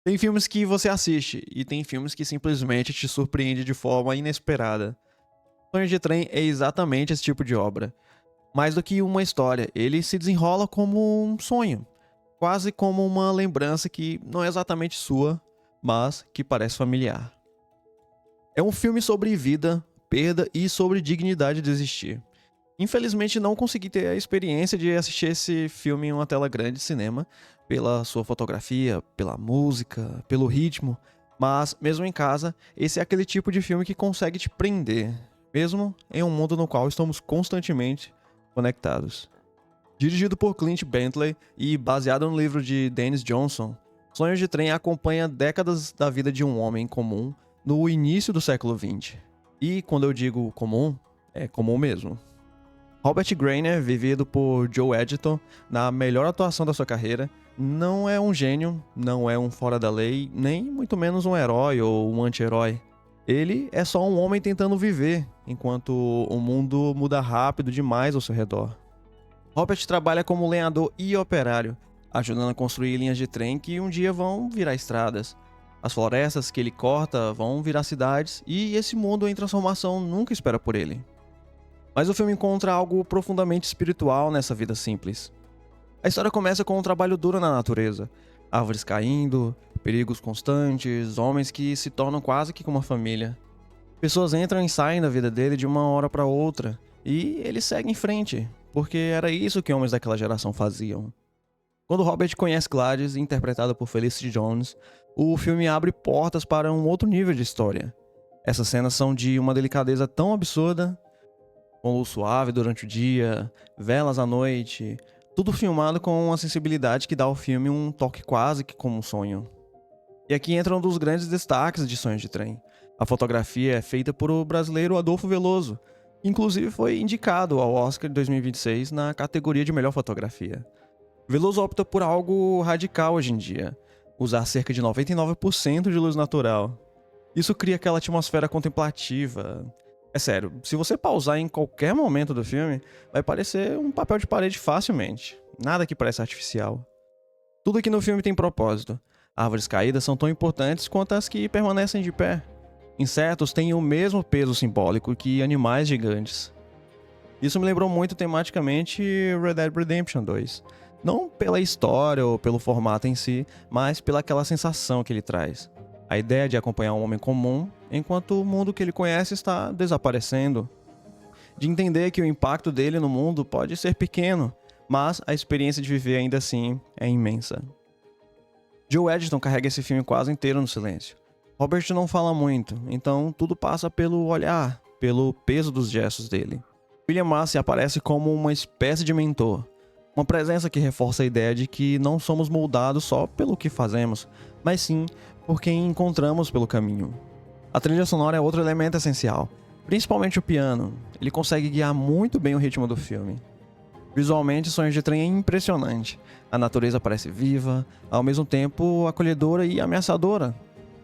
Tem filmes que você assiste e tem filmes que simplesmente te surpreende de forma inesperada. Sonhos de Trem é exatamente esse tipo de obra. Mais do que uma história, ele se desenrola como um sonho, quase como uma lembrança que não é exatamente sua, mas que parece familiar. É um filme sobre vida, perda e sobre dignidade de existir. Infelizmente não consegui ter a experiência de assistir esse filme em uma tela grande de cinema, pela sua fotografia, pela música, pelo ritmo, mas mesmo em casa, esse é aquele tipo de filme que consegue te prender, mesmo em um mundo no qual estamos constantemente conectados. Dirigido por Clint Bentley e baseado no livro de Dennis Johnson, Sonhos de Trem acompanha décadas da vida de um homem comum no início do século XX. E quando eu digo comum, é comum mesmo. Robert Grainer, vivido por Joe Edgerton, na melhor atuação da sua carreira, não é um gênio, não é um fora da lei, nem muito menos um herói ou um anti-herói. Ele é só um homem tentando viver, enquanto o mundo muda rápido demais ao seu redor. Robert trabalha como lenhador e operário, ajudando a construir linhas de trem que um dia vão virar estradas. As florestas que ele corta vão virar cidades e esse mundo em transformação nunca espera por ele. Mas o filme encontra algo profundamente espiritual nessa vida simples. A história começa com um trabalho duro na natureza. Árvores caindo, perigos constantes, homens que se tornam quase que como uma família. Pessoas entram e saem da vida dele de uma hora para outra, e ele segue em frente, porque era isso que homens daquela geração faziam. Quando Robert conhece Gladys, interpretada por Felicity Jones, o filme abre portas para um outro nível de história. Essas cenas são de uma delicadeza tão absurda, com luz suave durante o dia, velas à noite, tudo filmado com uma sensibilidade que dá ao filme um toque quase que como um sonho. E aqui entra um dos grandes destaques de Sonhos de Trem. A fotografia é feita por o brasileiro Adolfo Veloso, que inclusive foi indicado ao Oscar de 2026 na categoria de melhor fotografia. Veloso opta por algo radical hoje em dia, usar cerca de 99% de luz natural. Isso cria aquela atmosfera contemplativa. É sério, se você pausar em qualquer momento do filme, vai parecer um papel de parede facilmente. Nada que parece artificial. Tudo aqui no filme tem propósito. Árvores caídas são tão importantes quanto as que permanecem de pé. Insetos têm o mesmo peso simbólico que animais gigantes. Isso me lembrou muito tematicamente Red Dead Redemption 2. Não pela história ou pelo formato em si, mas pela aquela sensação que ele traz. A ideia de acompanhar um homem comum enquanto o mundo que ele conhece está desaparecendo. De entender que o impacto dele no mundo pode ser pequeno, mas a experiência de viver ainda assim é imensa. Joe Edgerton carrega esse filme quase inteiro no silêncio. Robert não fala muito, então tudo passa pelo olhar, pelo peso dos gestos dele. William Macy aparece como uma espécie de mentor, uma presença que reforça a ideia de que não somos moldados só pelo que fazemos, mas sim por quem encontramos pelo caminho. A trilha sonora é outro elemento essencial, principalmente o piano. Ele consegue guiar muito bem o ritmo do filme. Visualmente, Sonhos de Trem é impressionante. A natureza parece viva, ao mesmo tempo acolhedora e ameaçadora.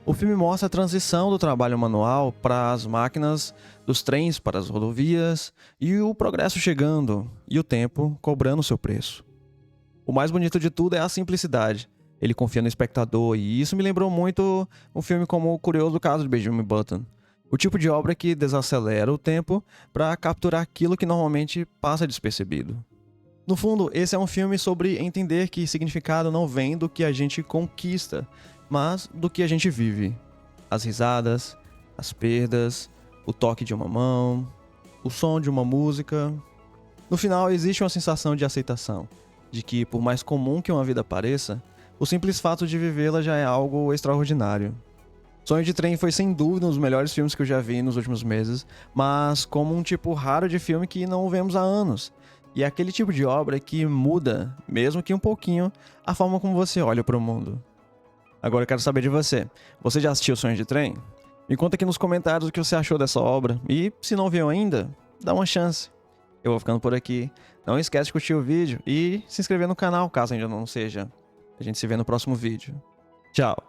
O filme mostra a transição do trabalho manual para as máquinas, dos trens para as rodovias, e o progresso chegando, e o tempo cobrando seu preço. O mais bonito de tudo é a simplicidade. Ele confia no espectador, e isso me lembrou muito um filme como O Curioso Caso de Benjamin Button. O tipo de obra que desacelera o tempo para capturar aquilo que normalmente passa despercebido. No fundo, esse é um filme sobre entender que significado não vem do que a gente conquista, mas do que a gente vive. As risadas, as perdas, o toque de uma mão, o som de uma música. No final, existe uma sensação de aceitação, de que, por mais comum que uma vida pareça, o simples fato de vivê-la já é algo extraordinário. Sonho de Trem foi sem dúvida um dos melhores filmes que eu já vi nos últimos meses, mas como um tipo raro de filme que não vemos há anos. E é aquele tipo de obra que muda, mesmo que um pouquinho, a forma como você olha para o mundo. Agora eu quero saber de você. Você já assistiu Sonhos de Trem? Me conta aqui nos comentários o que você achou dessa obra. E, se não viu ainda, dá uma chance. Eu vou ficando por aqui. Não esquece de curtir o vídeo e se inscrever no canal, caso ainda não seja. A gente se vê no próximo vídeo. Tchau!